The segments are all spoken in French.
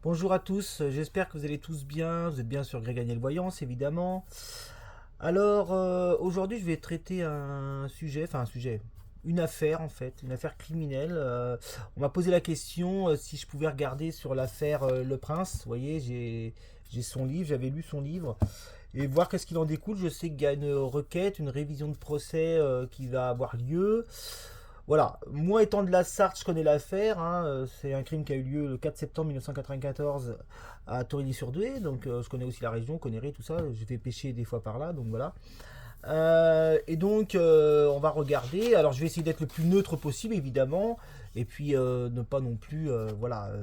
Bonjour à tous, j'espère que vous allez tous bien. Vous êtes bien sur Greg Daniel Voyance, évidemment. Alors, aujourd'hui, je vais traiter une affaire en fait, une affaire criminelle. On m'a posé la question si je pouvais regarder sur l'affaire Le Prince. Vous voyez, j'ai son livre, j'avais lu son livre, et voir qu'est-ce qu'il en découle. Je sais qu'il y a une requête, une révision de procès qui va avoir lieu. Voilà, moi étant de la Sarthe, je connais l'affaire, hein. C'est un crime qui a eu lieu le 4 septembre 1994 à Torigny-sur-Douai, donc je connais aussi la région, Connery, tout ça, j'ai fait pêcher des fois par là, donc voilà. On va regarder, alors je vais essayer d'être le plus neutre possible évidemment, et puis ne pas non plus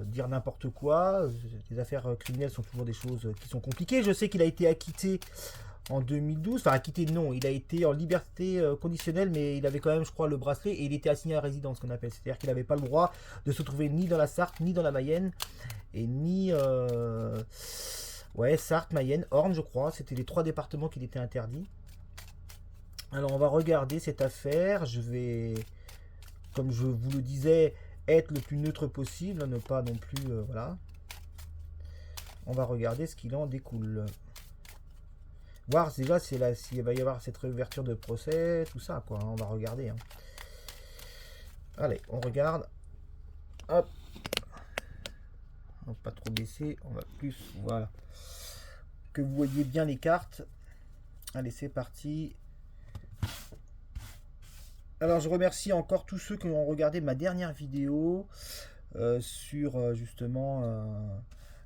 dire n'importe quoi. Les affaires criminelles sont toujours des choses qui sont compliquées. Je sais qu'il a été acquitté en 2012, enfin acquitté non, il a été en liberté conditionnelle, mais il avait quand même, je crois, le bracelet et il était assigné à résidence, qu'on appelle. C'est-à-dire qu'il n'avait pas le droit de se trouver ni dans la Sarthe, ni dans la Mayenne, et ni. Ouais, Sarthe, Mayenne, Orne, je crois. C'était les trois départements qui étaient interdits. Alors, on va regarder cette affaire. Je vais, comme je vous le disais, être le plus neutre possible, ne pas non plus. Voilà. On va regarder ce qu'il en découle. Voir déjà s'il va y avoir cette réouverture de procès, tout ça, quoi. On va regarder, hein. Allez, on regarde. Hop. On va pas trop baisser, on va plus. Voilà. Que vous voyez bien les cartes. Allez, c'est parti. Alors, je remercie encore tous ceux qui ont regardé ma dernière vidéo sur justement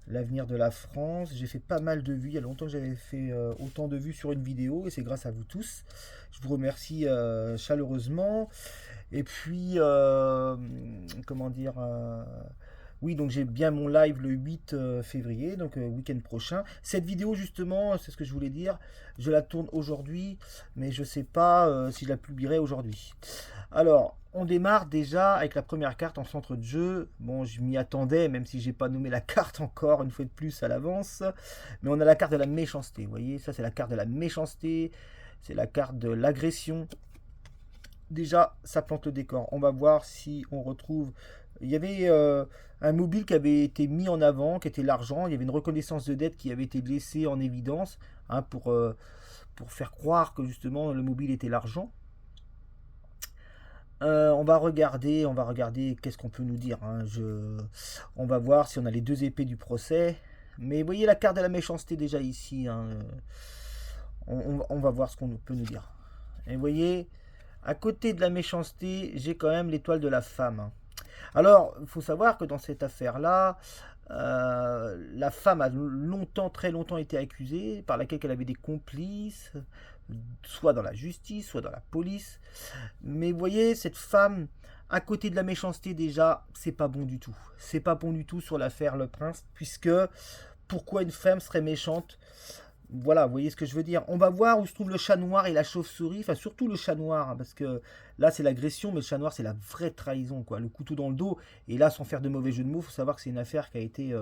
l'avenir de la France. J'ai fait pas mal de vues. Il y a longtemps que j'avais fait autant de vues sur une vidéo et c'est grâce à vous tous. Je vous remercie chaleureusement. Et puis, comment dire oui, donc j'ai bien mon live le 8 février, donc week-end prochain. Cette vidéo, justement, c'est ce que je voulais dire. Je la tourne aujourd'hui, mais je ne sais pas si je la publierai aujourd'hui. Alors, on démarre déjà avec la première carte en centre de jeu. Bon, je m'y attendais, même si j'ai pas nommé la carte encore une fois de plus à l'avance. Mais on a la carte de la méchanceté. Vous voyez, ça c'est la carte de la méchanceté. C'est la carte de l'agression. Déjà, ça plante le décor. On va voir si on retrouve. Il y avait un mobile qui avait été mis en avant, qui était l'argent. Il y avait une reconnaissance de dette qui avait été laissée en évidence, hein, pour faire croire que justement le mobile était l'argent. On va regarder qu'est-ce qu'on peut nous dire, hein. On va voir si on a les deux épées du procès. Mais vous voyez la carte de la méchanceté déjà ici, hein. On va voir ce qu'on peut nous dire. Et vous voyez, à côté de la méchanceté, j'ai quand même l'étoile de la femme, hein. Alors, il faut savoir que dans cette affaire-là, la femme a longtemps, très longtemps été accusée, par laquelle elle avait des complices, soit dans la justice, soit dans la police. Mais vous voyez, cette femme, à côté de la méchanceté déjà, c'est pas bon du tout. C'est pas bon du tout sur l'affaire Le Prince, puisque pourquoi une femme serait méchante? Voilà, vous voyez ce que je veux dire. On va voir où se trouve le chat noir et la chauve-souris, enfin surtout le chat noir, hein, parce que là c'est l'agression, mais le chat noir c'est la vraie trahison, quoi. Le couteau dans le dos, et là sans faire de mauvais jeu de mots, il faut savoir que c'est une affaire qui a été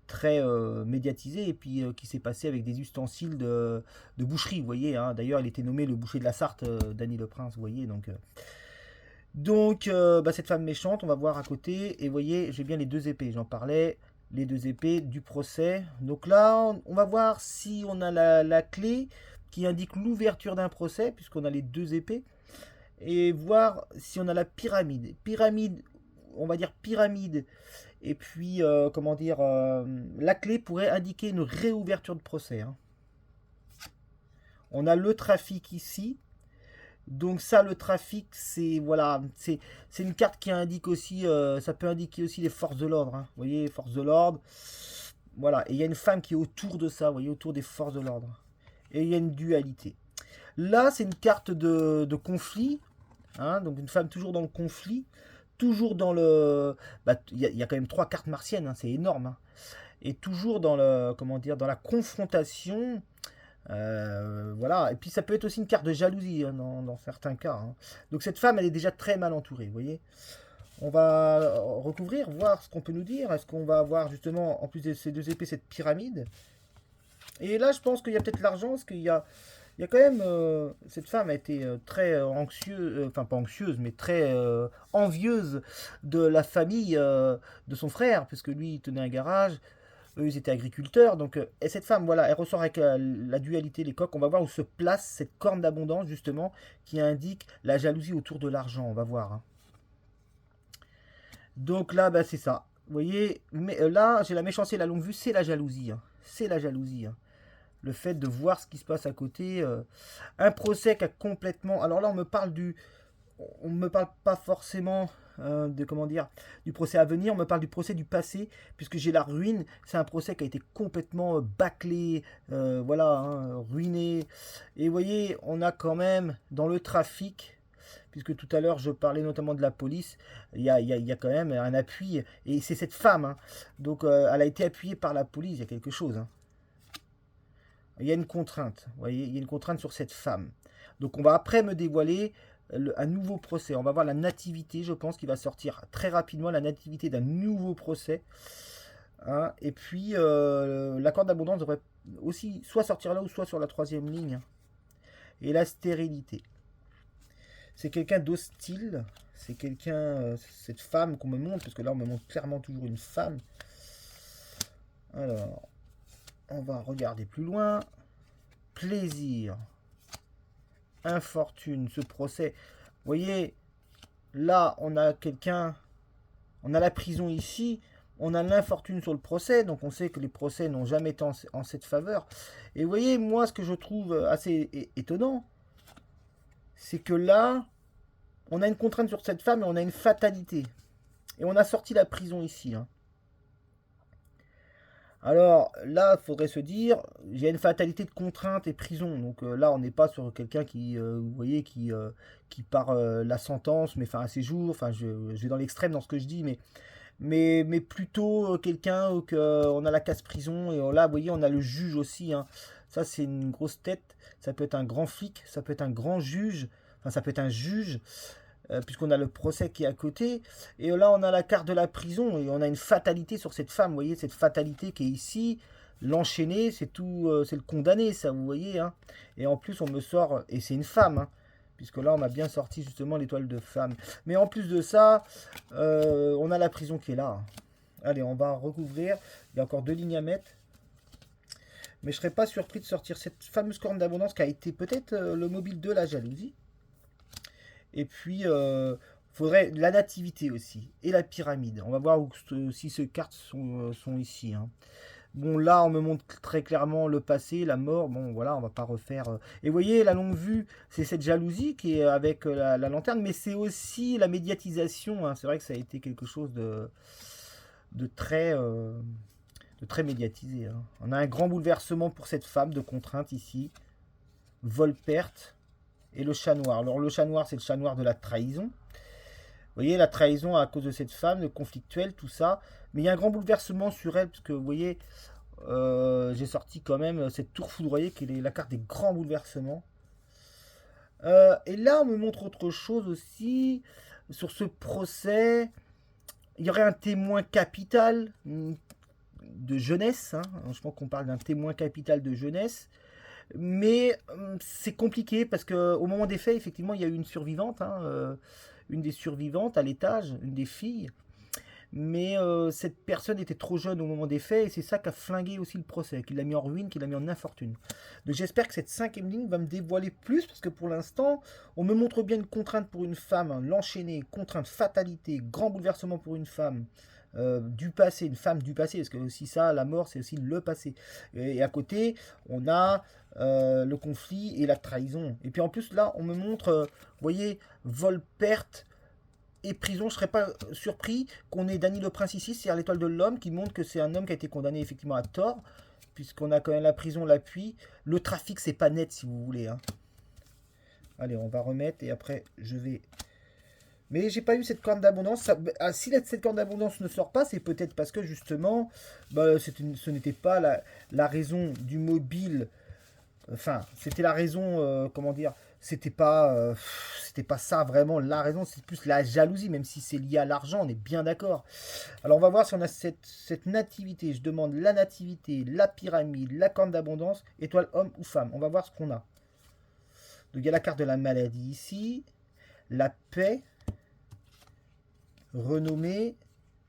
très médiatisée et puis qui s'est passée avec des ustensiles de boucherie, vous voyez, hein. D'ailleurs il était nommé le boucher de la Sarthe, Dany Le Prince, vous voyez, donc cette femme méchante, on va voir à côté, et vous voyez, j'ai bien les deux épées, j'en parlais, les deux épées du procès. Donc là, on va voir si on a la clé qui indique l'ouverture d'un procès, puisqu'on a les deux épées, et voir si on a la pyramide. Pyramide, on va dire pyramide, et puis, comment dire, la clé pourrait indiquer une réouverture de procès, hein. On a le trafic ici. Donc ça, le trafic, c'est voilà, c'est une carte qui indique aussi, ça peut indiquer aussi les forces de l'ordre, hein. Vous voyez, forces de l'ordre. Voilà, et il y a une femme qui est autour de ça, vous voyez, autour des forces de l'ordre. Et il y a une dualité. Là, c'est une carte de conflit, hein, donc une femme toujours dans le conflit, toujours dans le... Bah, il y a quand même trois cartes martiennes, hein, c'est énorme, hein. Et toujours dans le, comment dire, dans la confrontation. Voilà, et puis ça peut être aussi une carte de jalousie, hein, dans certains cas, hein. Donc cette femme, elle est déjà très mal entourée, vous voyez. On va recouvrir, voir ce qu'on peut nous dire. Est-ce qu'on va avoir justement, en plus de ces deux épées, cette pyramide? Et là, je pense qu'il y a peut-être l'argent, parce qu'il il y a quand même, cette femme a été très anxieuse, enfin pas anxieuse, mais très envieuse de la famille de son frère, puisque lui il tenait un garage, eux ils étaient agriculteurs, donc et cette femme, voilà, elle ressort avec la dualité, les coques. On va voir où se place cette corne d'abondance justement, qui indique la jalousie autour de l'argent, on va voir, hein. Donc là, bah, c'est ça. Vous voyez, mais là, j'ai la méchanceté, la longue vue, c'est la jalousie, hein. C'est la jalousie, hein. Le fait de voir ce qui se passe à côté. Un procès qui a complètement. Alors là, on me parle du. On ne me parle pas forcément de comment dire du procès à venir, on me parle du procès du passé, puisque j'ai la ruine. C'est un procès qui a été complètement bâclé, voilà, hein, ruiné. Et vous voyez, on a quand même dans le trafic, puisque tout à l'heure je parlais notamment de la police, il y a quand même un appui, et c'est cette femme, hein. Donc elle a été appuyée par la police, il y a quelque chose, hein. Il y a une contrainte, vous voyez, il y a une contrainte sur cette femme. Donc on va après me dévoiler un nouveau procès. On va voir la nativité, je pense, qui va sortir très rapidement, la nativité d'un nouveau procès, hein. Et puis l'accord d'abondance devrait aussi soit sortir là ou soit sur la troisième ligne. Et la stérilité. C'est quelqu'un d'hostile, c'est quelqu'un, cette femme qu'on me montre, parce que là on me montre clairement toujours une femme. Alors, on va regarder plus loin. Plaisir, infortune, ce procès. Vous voyez, là, on a quelqu'un, on a la prison ici, on a l'infortune sur le procès, donc on sait que les procès n'ont jamais été en cette faveur. Et vous voyez, moi, ce que je trouve assez étonnant, c'est que là, on a une contrainte sur cette femme et on a une fatalité. Et on a sorti la prison ici, hein. Alors là, il faudrait se dire, il y a une fatalité de contrainte et prison. Donc là, on n'est pas sur quelqu'un qui, vous voyez, qui par la sentence, mais enfin à ses jours. Enfin, je vais dans l'extrême dans ce que je dis, mais plutôt quelqu'un on a la casse prison. Et là, vous voyez, on a le juge aussi, hein. Ça, c'est une grosse tête. Ça peut être un grand flic, ça peut être un grand juge. Enfin, ça peut être un juge puisqu'on a le procès qui est à côté. Et là, on a la carte de la prison et on a une fatalité sur cette femme. Vous voyez, cette fatalité qui est ici. L'enchaîner, c'est tout, c'est le condamné, ça, vous voyez, hein. Et en plus, on me sort, et c'est une femme, hein, puisque là, on m'a bien sorti justement l'étoile de femme. Mais en plus de ça, on a la prison qui est là. Allez, on va recouvrir. Il y a encore deux lignes à mettre. Mais je ne serais pas surpris de sortir cette fameuse corne d'abondance qui a été peut-être le mobile de la jalousie. Et puis, faudrait la nativité aussi. Et la pyramide. On va voir si ces cartes sont ici, hein. Bon, là, on me montre très clairement le passé, la mort. Bon, voilà, on va pas refaire. Et vous voyez, la longue vue, c'est cette jalousie qui est avec la lanterne, mais c'est aussi la médiatisation, hein. C'est vrai que ça a été quelque chose de très, de très médiatisé, hein. On a un grand bouleversement pour cette femme de contrainte ici. Vol-perte. Et le chat noir. Alors, le chat noir, c'est le chat noir de la trahison. Vous voyez, la trahison à cause de cette femme, le conflictuel, tout ça. Mais il y a un grand bouleversement sur elle, parce que vous voyez, j'ai sorti quand même cette tour foudroyée qui est la carte des grands bouleversements. Et là, on me montre autre chose aussi. Sur ce procès, il y aurait un témoin capital de jeunesse, hein. Je pense qu'on parle d'un témoin capital de jeunesse. Mais c'est compliqué parce qu'au moment des faits, effectivement, il y a eu une survivante, hein, une des survivantes à l'étage, une des filles. Mais cette personne était trop jeune au moment des faits et c'est ça qui a flingué aussi le procès, qui l'a mis en ruine, qui l'a mis en infortune. Donc j'espère que cette cinquième ligne va me dévoiler plus parce que pour l'instant, on me montre bien une contrainte pour une femme, hein, l'enchaîner, contrainte, fatalité, grand bouleversement pour une femme. Du passé, une femme du passé, parce que aussi ça, la mort, c'est aussi le passé. Et à côté, on a le conflit et la trahison. Et puis en plus, là, on me montre, vous voyez, vol, perte et prison. Je serais pas surpris qu'on ait Dany le Prince ici, c'est-à-dire l'étoile de l'homme, qui montre que c'est un homme qui a été condamné effectivement à tort, puisqu'on a quand même la prison, l'appui. Le trafic, c'est pas net, si vous voulez, hein. Allez, on va remettre et après, je vais... Mais j'ai pas eu cette corne d'abondance. Si cette corne d'abondance ne sort pas, c'est peut-être parce que justement, bah, ce n'était pas la raison du mobile. Enfin, c'était la raison, comment dire, c'était pas ça vraiment la raison, c'est plus la jalousie, même si c'est lié à l'argent, on est bien d'accord. Alors on va voir si on a cette nativité. Je demande la nativité, la pyramide, la corne d'abondance, étoile homme ou femme. On va voir ce qu'on a. Donc il y a la carte de la maladie ici, la paix, renommée,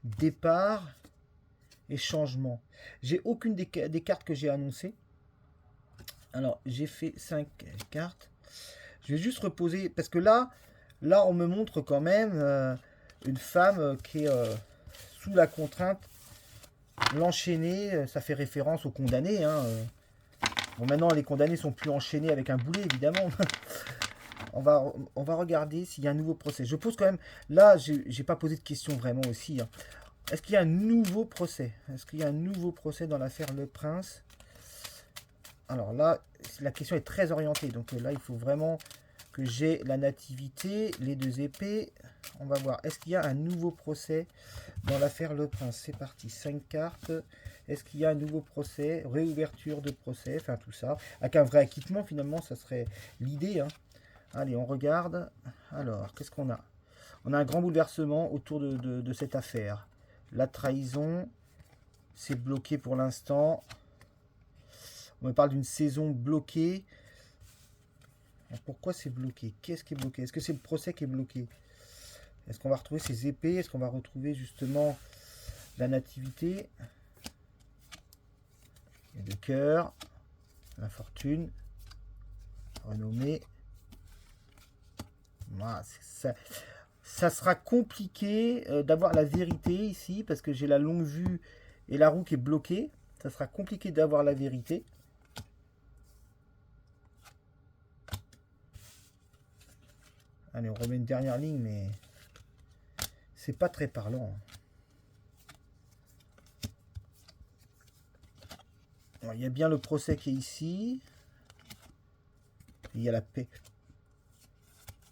départ et changement. J'ai aucune des cartes que j'ai annoncées. Alors j'ai fait 5 cartes. Je vais juste reposer, parce que là on me montre quand même une femme qui est sous la contrainte. L'enchaîner, ça fait référence aux condamnés. Hein. Bon, maintenant, les condamnés sont plus enchaînés avec un boulet, évidemment. on va regarder s'il y a un nouveau procès. Je pose quand même... Là, j'ai pas posé de questions vraiment aussi. Hein. Est-ce qu'il y a un nouveau procès? Est-ce qu'il y a un nouveau procès dans l'affaire Le Prince? Alors là, la question est très orientée. Donc là, il faut vraiment que j'ai la nativité, les 2 épées. On va voir. Est-ce qu'il y a un nouveau procès dans l'affaire Le Prince? C'est parti. 5 cartes. Est-ce qu'il y a un nouveau procès? Réouverture de procès. Enfin, tout ça. Avec un vrai acquittement, finalement, ça serait l'idée. Hein. Allez, on regarde. Alors, qu'est-ce qu'on a? On a un grand bouleversement autour de cette affaire. La trahison. C'est bloqué pour l'instant. On me parle d'une saison bloquée. Pourquoi c'est bloqué? Qu'est-ce qui est bloqué? Est-ce que c'est le procès qui est bloqué? Est-ce qu'on va retrouver ces épées? Est-ce qu'on va retrouver justement la nativité? Et de cœur, la fortune, renommée. Voilà, ça sera compliqué d'avoir la vérité ici parce que j'ai la longue vue et la roue qui est bloquée. Ça sera compliqué d'avoir la vérité. Allez, on remet une dernière ligne, mais c'est pas très parlant. Alors, il y a bien le procès qui est ici. Il y a la paix.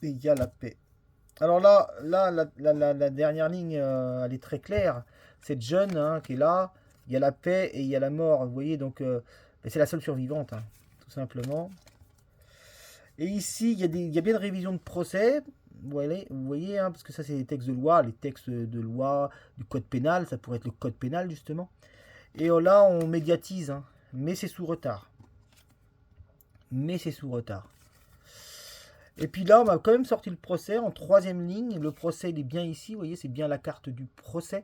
Et il y a la paix. Alors là la dernière ligne, elle est très claire. Cette jeune hein, qui est là, il y a la paix et il y a la mort. Vous voyez, donc c'est la seule survivante, hein, tout simplement. Et ici, il y a bien une révision de procès. Vous voyez hein, parce que ça, c'est les textes de loi. Les textes de loi du code pénal, ça pourrait être le code pénal, justement. Et là, on médiatise, hein, mais c'est sous retard. Et puis là, on m'a quand même sorti le procès en 3e ligne. Le procès, il est bien ici. Vous voyez, c'est bien la carte du procès.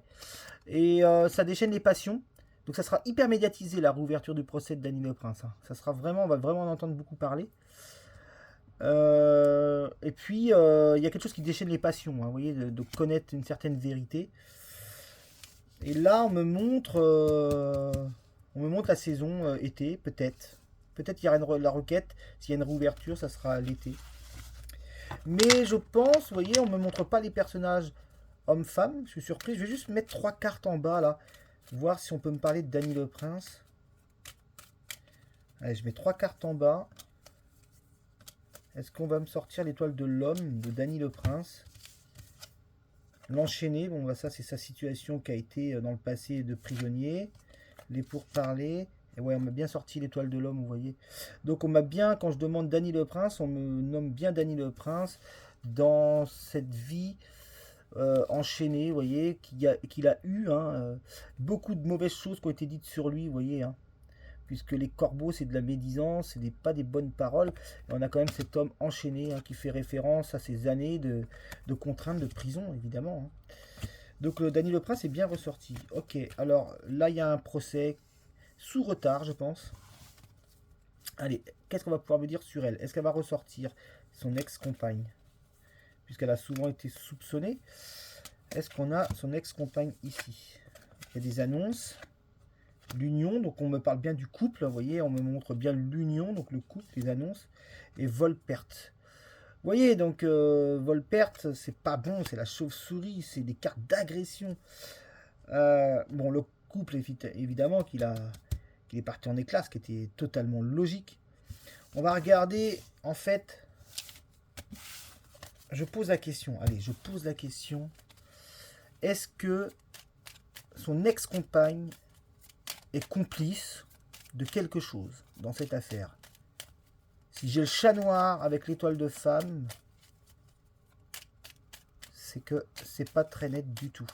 Et ça déchaîne les passions. Donc ça sera hyper médiatisé, la réouverture du procès de Dany Le Prince. Hein. Ça sera vraiment, on va vraiment en entendre beaucoup parler. Et puis, il y a quelque chose qui déchaîne les passions. Hein, vous voyez, de connaître une certaine vérité. Et là, on me montre la saison été, peut-être. Peut-être qu'il y aura la requête. S'il y a une réouverture, ça sera l'été. Mais je pense, vous voyez, on ne me montre pas les personnages hommes-femmes. Je suis surpris. Je vais juste mettre 3 cartes en bas, là. Voir si on peut me parler de Dany Le Prince. Allez, je mets 3 cartes en bas. Est-ce qu'on va me sortir l'étoile de l'homme de Dany Le Prince? L'enchaîner, bon, bah ça, c'est sa situation qui a été dans le passé de prisonnier. Les pourparlers. Et ouais, on m'a bien sorti l'étoile de l'homme, vous voyez. Donc on m'a bien, quand je demande Dany Le Prince, on me nomme bien Dany Le Prince dans cette vie enchaînée, vous voyez, qu'il a eu. Hein, beaucoup de mauvaises choses qui ont été dites sur lui, vous voyez. Hein, puisque les corbeaux, c'est de la médisance, c'est pas des bonnes paroles. Et on a quand même cet homme enchaîné hein, qui fait référence à ces années de contraintes de prison, évidemment. Hein. Donc Dany Le Prince est bien ressorti. Ok, alors là, il y a un procès sous retard, je pense. Allez, qu'est-ce qu'on va pouvoir me dire sur elle? Est-ce qu'elle va ressortir son ex-compagne? Puisqu'elle a souvent été soupçonnée. Est-ce qu'on a son ex-compagne ici? Il y a des annonces. L'union, donc on me parle bien du couple. Vous voyez, on me montre bien l'union, donc le couple, les annonces. Et vol-perte. Vous voyez, donc vol-perte, c'est pas bon, c'est la chauve-souris, c'est des cartes d'agression. Bon, le couple, évidemment, qu'il est parti en éclats, ce qui était totalement logique. On va regarder, en fait, je pose la question. Allez, je pose la question. Est-ce que son ex-compagne est complice de quelque chose dans cette affaire? Si j'ai le chat noir avec l'étoile de femme, c'est que c'est pas très net du tout.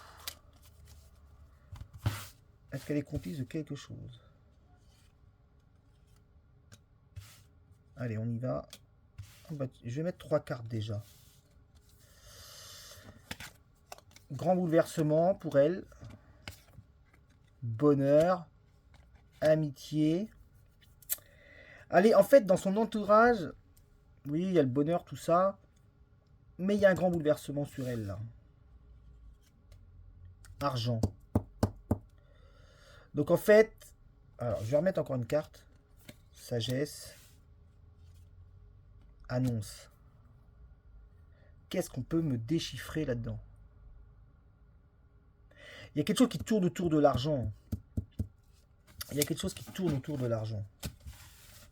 Est-ce qu'elle est complice de quelque chose? Allez, on y va. Je vais mettre 3 cartes déjà. Grand bouleversement pour elle. Bonheur. Amitié. Allez, en fait, dans son entourage, oui, il y a le bonheur, tout ça. Mais il y a un grand bouleversement sur elle, là. Argent. Donc, en fait, alors, je vais remettre encore une carte. Sagesse. Annonce. Qu'est-ce qu'on peut me déchiffrer là-dedans? Il y a quelque chose qui tourne autour de l'argent. Il y a quelque chose qui tourne autour de l'argent.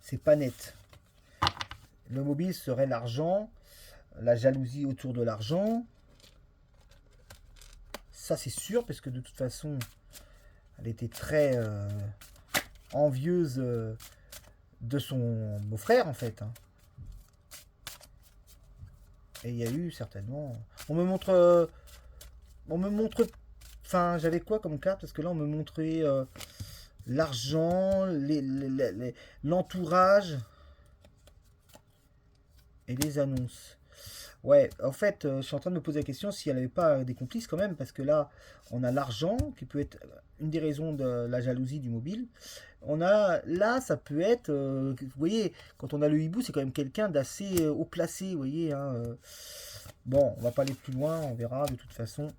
C'est pas net. Le mobile serait l'argent. La jalousie autour de l'argent. Ça, c'est sûr, parce que de toute façon, elle était très envieuse de son beau-frère, en fait. Hein. Et il y a eu certainement... On me montre... Enfin, j'avais quoi comme carte? Parce que là, on me montrait l'argent, l'entourage et les annonces. Ouais, en fait, je suis en train de me poser la question si elle n'avait pas des complices quand même, parce que là, on a l'argent qui peut être une des raisons de la jalousie du mobile. On a là, ça peut être, vous voyez, quand on a le hibou, c'est quand même quelqu'un d'assez haut placé, vous voyez. Hein, bon, on va pas aller plus loin, on verra de toute façon.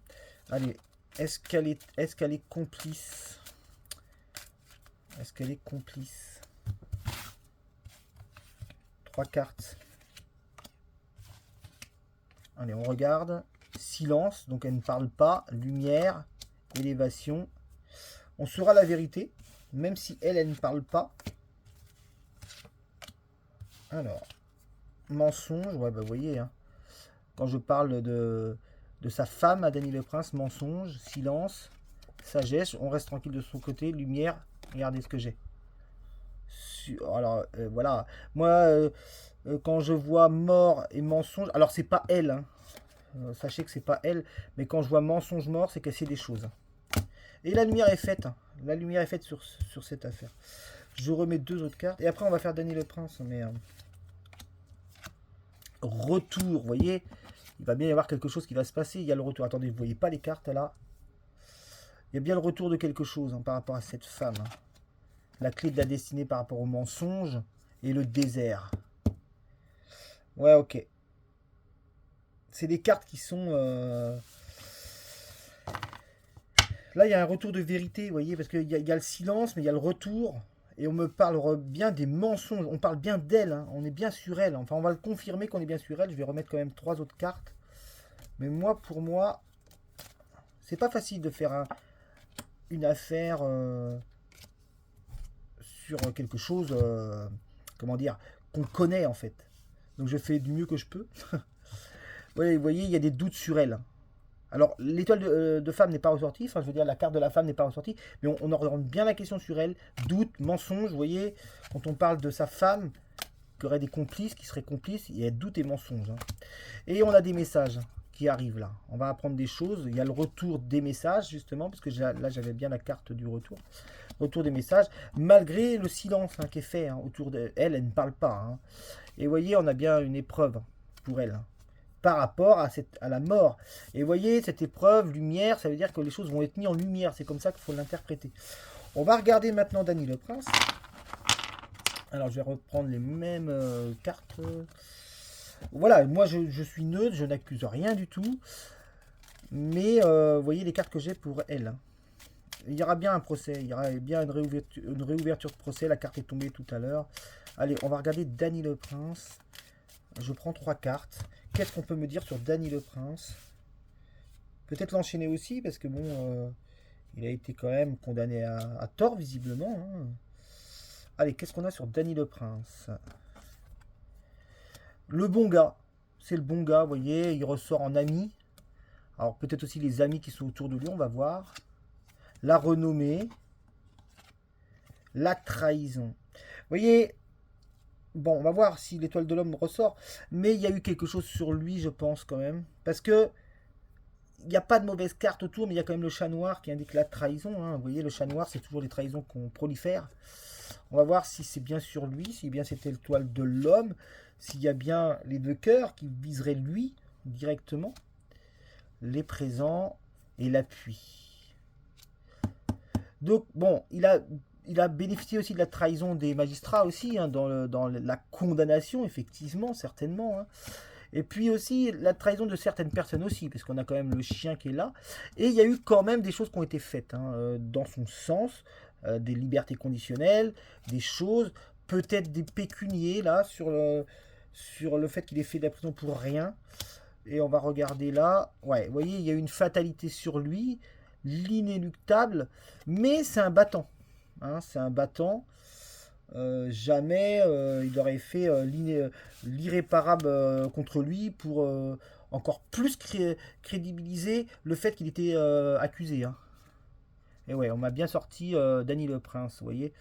Allez, est-ce qu'elle est complice? Est-ce qu'elle est complice? 3 cartes. Allez, on regarde. Silence, donc elle ne parle pas. Lumière, élévation. On saura la vérité, même si elle ne parle pas. Alors, mensonge, ouais, bah vous voyez, hein, quand je parle de sa femme à Dany le Prince, mensonge, silence, sagesse, on reste tranquille de son côté, lumière, regardez ce que j'ai. Alors, voilà, moi, quand je vois mort et mensonge, alors c'est pas elle, hein, sachez que c'est pas elle, mais quand je vois mensonge mort, c'est qu'elle sait des choses. Et la lumière est faite, hein. La lumière est faite sur cette affaire. Je remets 2 autres cartes, et après on va faire Dany le Prince, mais... retour, vous voyez, il va bien y avoir quelque chose qui va se passer, il y a le retour. Attendez, vous voyez pas les cartes là? Il y a bien le retour de quelque chose hein, par rapport à cette femme. Hein. La clé de la destinée par rapport au mensonge et le désert. Ouais, ok. C'est des cartes qui sont... Là, il y a un retour de vérité, vous voyez, parce qu'il y a le silence, mais il y a le retour. Et on me parle bien des mensonges. On parle bien d'elle. Hein. On est bien sur elle. Enfin, on va le confirmer qu'on est bien sur elle. Je vais remettre quand même 3 autres cartes. Mais moi, pour moi, c'est pas facile de faire une affaire sur quelque chose, comment dire, qu'on connaît en fait. Donc je fais du mieux que je peux. Ouais, vous voyez, il y a des doutes sur elle. Alors, l'étoile de femme n'est pas ressortie, enfin, je veux dire, la carte de la femme n'est pas ressortie, mais on oriente bien la question sur elle. Doute, mensonge, vous voyez, quand on parle de sa femme, qui aurait des complices, qui seraient complices, il y a doute et mensonge. Hein. Et on a des messages qui arrivent là. On va apprendre des choses. Il y a le retour des messages, justement, parce que là, j'avais bien la carte du retour. Retour des messages, malgré le silence hein, qui est fait hein, autour d'elle, elle ne parle pas. Hein. Et vous voyez, on a bien une épreuve pour elle. Hein. Par rapport à la mort. Et vous voyez, cette épreuve, lumière, ça veut dire que les choses vont être mises en lumière. C'est comme ça qu'il faut l'interpréter. On va regarder maintenant Dany le Prince. Alors, je vais reprendre les mêmes cartes. Voilà, moi, je suis neutre, je n'accuse rien du tout. Mais, vous voyez les cartes que j'ai pour elle. Il y aura bien un procès, il y aura bien une réouverture de procès. La carte est tombée tout à l'heure. Allez, on va regarder Dany le Prince. Je prends 3 cartes. Qu'est-ce qu'on peut me dire sur Dany le Prince? Peut-être l'enchaîner aussi, parce que bon, il a été quand même condamné à tort, visiblement. Hein. Allez, qu'est-ce qu'on a sur Dany le Prince? Le bon gars. C'est le bon gars, vous voyez, il ressort en ami. Alors, peut-être aussi les amis qui sont autour de lui, on va voir. La renommée. La trahison. Vous voyez... Bon, on va voir si l'étoile de l'homme ressort. Mais il y a eu quelque chose sur lui, je pense, quand même. Parce que il n'y a pas de mauvaise carte autour, mais il y a quand même le chat noir qui indique la trahison. Hein. Vous voyez, le chat noir, c'est toujours les trahisons qu'on prolifère. On va voir si c'est bien sur lui, si bien c'était l'étoile de l'homme, s'il y a bien les deux cœurs qui viseraient lui directement, les présents et l'appui. Donc bon, il a bénéficié aussi de la trahison des magistrats aussi, hein, dans la condamnation, effectivement, certainement. Hein. Et puis aussi la trahison de certaines personnes aussi, parce qu'on a quand même le chien qui est là. Et il y a eu quand même des choses qui ont été faites hein, dans son sens, des libertés conditionnelles, des choses, peut-être des pécuniers là, sur le fait qu'il ait fait de la prison pour rien. Et on va regarder là. Ouais, vous voyez, il y a une fatalité sur lui, l'inéluctable, mais c'est un battant. Hein, c'est un battant. Jamais il aurait fait l'irréparable contre lui pour encore plus crédibiliser le fait qu'il était accusé. Hein. Et ouais, on m'a bien sorti Danny le Prince, vous voyez.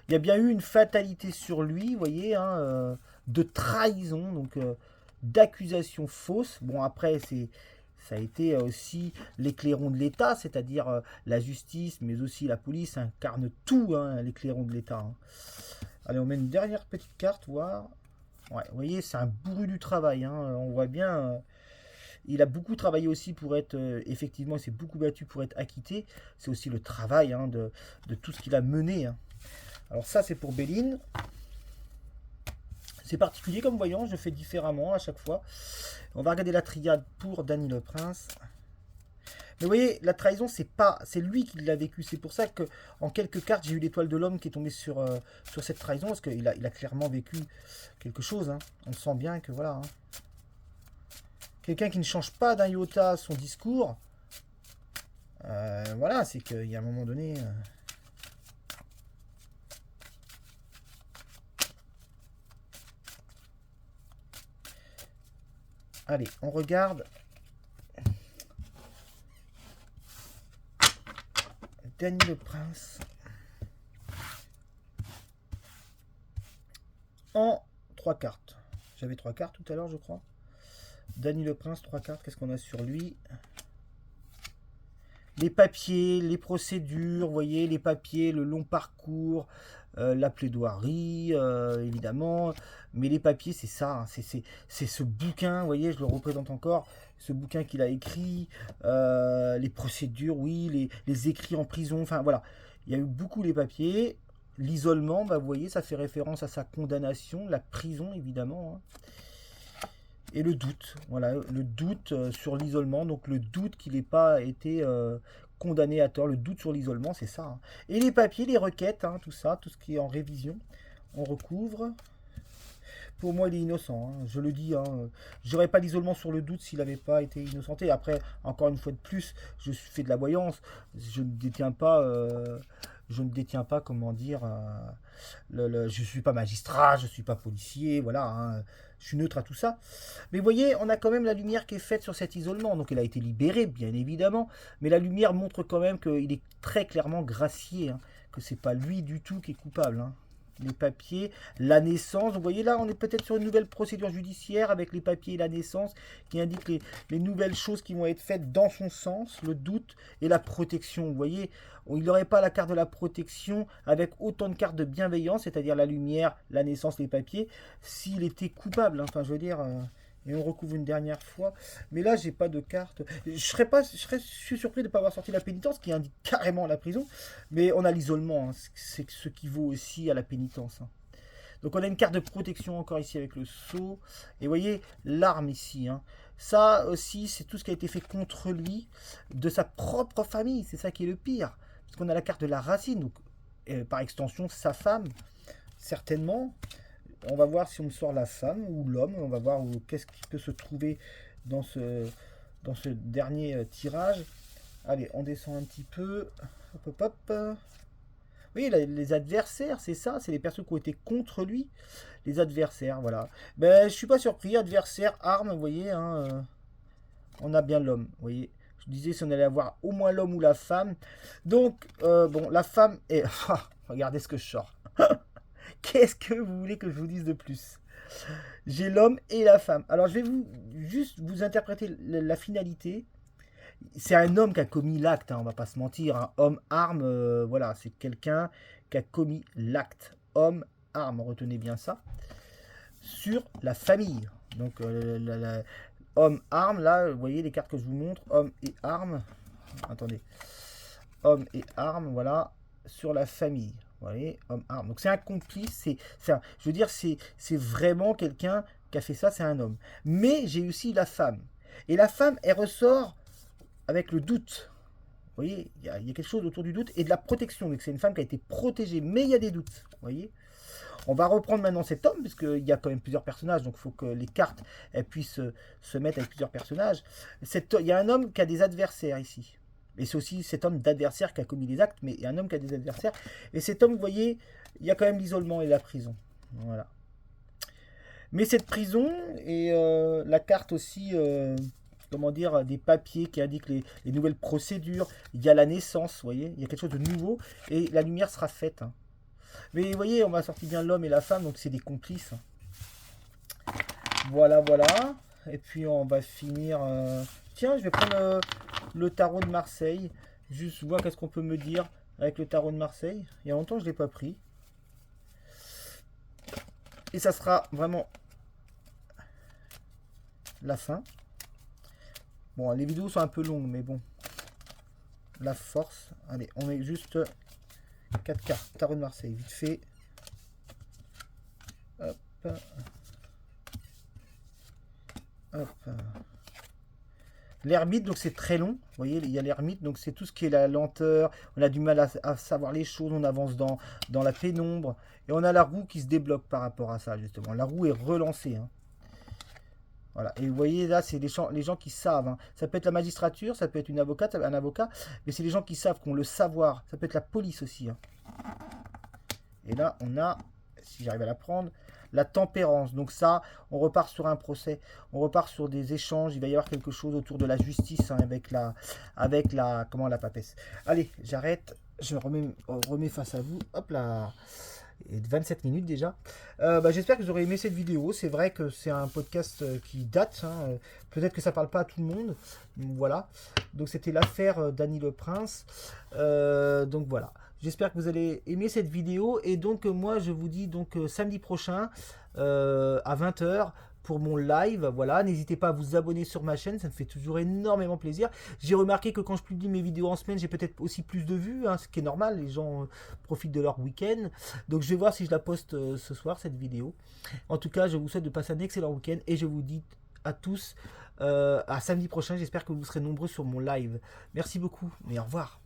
Il y a bien eu une fatalité sur lui, vous voyez, hein, de trahison, donc d'accusation fausse. Bon, après, ça a été aussi l'éclairons de l'État, c'est-à-dire la justice, mais aussi la police incarne tout, hein, l'éclairons de l'État. Hein. Allez, on met une dernière petite carte, voir. Ouais, vous voyez, c'est un bourru du travail. Hein. On voit bien. Il a beaucoup travaillé aussi pour être. Effectivement, il s'est beaucoup battu pour être acquitté. C'est aussi le travail hein, de tout ce qu'il a mené. Hein. Alors, ça, c'est pour Béline. C'est particulier comme voyant, je fais différemment à chaque fois. On va regarder la triade pour Danny le Prince. Mais vous voyez, la trahison, c'est lui qui l'a vécu. C'est pour ça que en quelques cartes, j'ai eu l'étoile de l'homme qui est tombée sur cette trahison, parce qu'il a clairement vécu quelque chose. Hein. On sent bien que voilà. Hein. Quelqu'un qui ne change pas d'un iota son discours, voilà, c'est qu'il y a un moment donné. Allez, on regarde. Danny le Prince. En 3 cartes. J'avais 3 cartes tout à l'heure, je crois. Danny le Prince, 3 cartes. Qu'est-ce qu'on a sur lui? Les papiers, les procédures, vous voyez, les papiers, le long parcours, la plaidoirie, évidemment. Mais les papiers, c'est ça. Hein, c'est ce bouquin, vous voyez, je le représente encore. Ce bouquin qu'il a écrit, les procédures, oui, les écrits en prison. Enfin, voilà. Il y a eu beaucoup les papiers. L'isolement, bah, vous voyez, ça fait référence à sa condamnation, la prison, évidemment. Hein. Et le doute, voilà, le doute sur l'isolement, donc le doute qu'il n'ait pas été condamné à tort, le doute sur l'isolement, c'est ça. Hein. Et les papiers, les requêtes, hein, tout ça, tout ce qui est en révision, on recouvre. Pour moi, il est innocent, hein, je le dis. Hein, j'aurais pas l'isolement sur le doute s'il n'avait pas été innocenté. Après, encore une fois de plus, je fais de la voyance, je ne détiens pas, comment dire, je suis pas magistrat, je suis pas policier, voilà. Hein, je suis neutre à tout ça. Mais vous voyez, on a quand même la lumière qui est faite sur cet isolement. Donc il a été libéré, bien évidemment. Mais la lumière montre quand même qu'il est très clairement gracié. Hein, que c'est pas lui du tout qui est coupable. Hein. Les papiers, la naissance. Vous voyez là, on est peut-être sur une nouvelle procédure judiciaire avec les papiers et la naissance qui indiquent les nouvelles choses qui vont être faites dans son sens, le doute et la protection. Vous voyez, il n'aurait pas la carte de la protection avec autant de cartes de bienveillance, c'est-à-dire la lumière, la naissance, les papiers, s'il était coupable. Hein. Enfin, je veux dire, et on recouvre une dernière fois. Mais là, j'ai pas de carte. Je suis surpris de ne pas avoir sorti la pénitence, qui indique carrément la prison. Mais on a l'isolement, hein. C'est ce qui vaut aussi à la pénitence. Hein. Donc on a une carte de protection encore ici avec le sceau. Et vous voyez, l'arme ici. Hein. Ça aussi, c'est tout ce qui a été fait contre lui, de sa propre famille. C'est ça qui est le pire. Parce qu'on a la carte de la racine. Donc, par extension, sa femme, certainement. On va voir si on me sort la femme ou l'homme. On va voir qu'est-ce qui peut se trouver dans ce dernier tirage. Allez, on descend un petit peu. Hop, hop, hop. Oui, les adversaires, c'est ça. C'est les personnes qui ont été contre lui. Les adversaires, voilà. Ben, je suis pas surpris. Adversaire, arme, vous voyez. Hein, on a bien l'homme, vous voyez. Je disais si on allait avoir au moins l'homme ou la femme. Donc, bon, la femme est... regardez ce que je sors. Qu'est-ce que vous voulez que je vous dise de plus? J'ai l'homme et la femme. Alors, je vais juste vous interpréter la finalité. C'est un homme qui a commis l'acte, hein, on va pas se mentir. Hein. Homme, arme, voilà, c'est quelqu'un qui a commis l'acte. homme, arme, retenez bien ça, sur la famille. Donc homme, arme, là, vous voyez les cartes que je vous montre, homme et arme, attendez, homme et arme, voilà, sur la famille. Vous voyez, homme, arme. Donc c'est un complice, je veux dire, c'est vraiment quelqu'un qui a fait ça, c'est un homme. Mais j'ai aussi la femme. Et la femme, elle ressort avec le doute. Vous voyez, il y a quelque chose autour du doute et de la protection. Donc c'est une femme qui a été protégée, mais il y a des doutes. Vous voyez. On va reprendre maintenant cet homme, parce qu'il y a quand même plusieurs personnages, donc il faut que les cartes elles puissent se mettre avec plusieurs personnages. Il y a un homme qui a des adversaires ici. Et c'est aussi cet homme d'adversaire qui a commis des actes, mais il y a un homme qui a des adversaires. Et cet homme, vous voyez, il y a quand même l'isolement et la prison. Voilà. Mais cette prison et la carte aussi, comment dire, des papiers qui indiquent les nouvelles procédures. Il y a la naissance, vous voyez, il y a quelque chose de nouveau et la lumière sera faite. Hein. Mais vous voyez, on m'a sorti bien l'homme et la femme, donc c'est des complices. Voilà, voilà. Et puis on va finir... Tiens, je vais prendre le tarot de Marseille. Juste voir qu'est-ce qu'on peut me dire avec le tarot de Marseille. Il y a longtemps que je ne l'ai pas pris. Et ça sera vraiment la fin. Bon, les vidéos sont un peu longues, mais bon. La force. Allez, on met juste 4 cartes. Tarot de Marseille, vite fait. Hop. Hop. L'ermite, donc c'est très long. Vous voyez, il y a l'ermite, donc c'est tout ce qui est la lenteur. On a du mal à savoir les choses. On avance dans la pénombre. Et on a la roue qui se débloque par rapport à ça, justement. La roue est relancée. Hein. Voilà. Et vous voyez, là, c'est les gens qui savent. Hein. Ça peut être la magistrature, ça peut être une avocate, un avocat. Mais c'est les gens qui savent, qui ont le savoir. Ça peut être la police aussi. Hein. Et là, on a, si j'arrive à la prendre... La tempérance, donc ça, on repart sur un procès, on repart sur des échanges, il va y avoir quelque chose autour de la justice hein, avec la papesse. Allez, j'arrête, je remets face à vous, hop là, et 27 minutes déjà. J'espère que vous aurez aimé cette vidéo, c'est vrai que c'est un podcast qui date, hein, peut-être que ça parle pas à tout le monde, voilà. Donc c'était l'affaire Dany le Prince, donc voilà. J'espère que vous allez aimer cette vidéo et donc moi je vous dis donc samedi prochain à 20 h pour mon live. Voilà, n'hésitez pas à vous abonner sur ma chaîne, ça me fait toujours énormément plaisir. J'ai remarqué que quand je publie mes vidéos en semaine, j'ai peut-être aussi plus de vues, hein, ce qui est normal, les gens profitent de leur week-end. Donc je vais voir si je la poste ce soir cette vidéo. En tout cas, je vous souhaite de passer un excellent week-end et je vous dis à tous à samedi prochain. J'espère que vous serez nombreux sur mon live. Merci beaucoup et au revoir.